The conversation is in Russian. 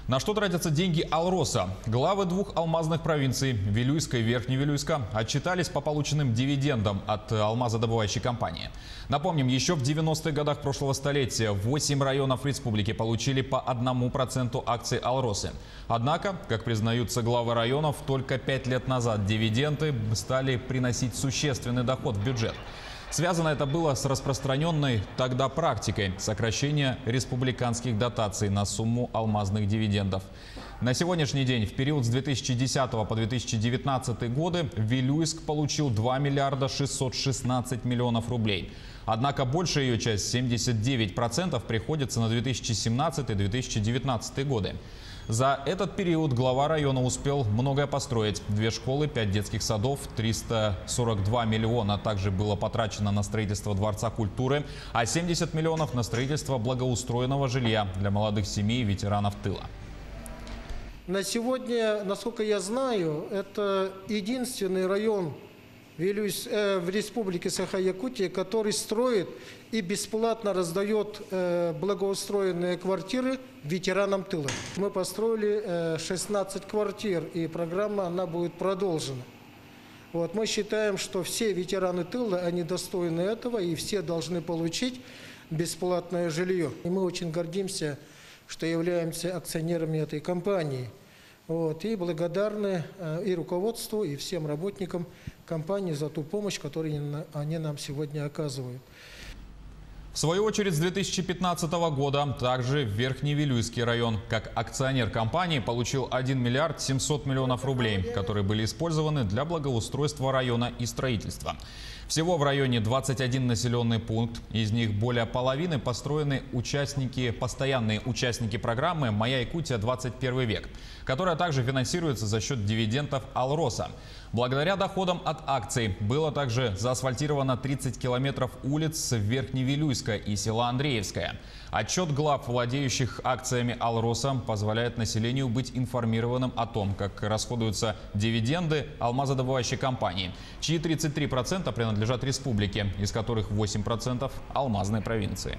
На что тратятся деньги Алроса? Главы двух алмазных провинций, Вилюйска и Верхневилюйска, отчитались по полученным дивидендам от алмазодобывающей компании. Напомним, еще в 90-х годах прошлого столетия 8 районов республики получили по 1% акций Алросы. Однако, как признаются главы районов, только 5 лет назад дивиденды стали приносить существенный доход в бюджет. Связано это было с распространенной тогда практикой сокращения республиканских дотаций на сумму алмазных дивидендов. На сегодняшний день, в период с 2010 по 2019 годы, Вилюйск получил 2 миллиарда 616 миллионов рублей. Однако большая ее часть, 79%, приходится на 2017-2019 годы. За этот период глава района успел многое построить. 2 школы, 5 детских садов, 342 миллиона также было потрачено на строительство Дворца культуры, а 70 миллионов на строительство благоустроенного жилья для молодых семей и ветеранов тыла. На сегодня, насколько я знаю, это единственный район в республике Саха-Якутия, который строит и бесплатно раздает благоустроенные квартиры ветеранам тыла. Мы построили 16 квартир, и программа она будет продолжена. Мы считаем, что все ветераны тыла, они достойны этого, и все должны получить бесплатное жилье. И мы очень гордимся, что являемся акционерами этой компании. И благодарны и руководству, и всем работникам компании за ту помощь, которую они нам сегодня оказывают. В свою очередь, с 2015 года также Верхневилюйский район, как акционер компании, получил 1 миллиард 700 миллионов рублей, которые были использованы для благоустройства района и строительства. Всего в районе 21 населенный пункт, из них более половины построены постоянные участники программы «Моя Якутия. 21 век», которая также финансируется за счет дивидендов Алроса. Благодаря доходам от акций было также заасфальтировано 30 километров улиц Верхневилюйска и села Андреевское. Отчет глав, владеющих акциями Алроса, позволяет населению быть информированным о том, как расходуются дивиденды алмазодобывающей компании, чьи 33% принадлежат республике, из которых 8% алмазной провинции.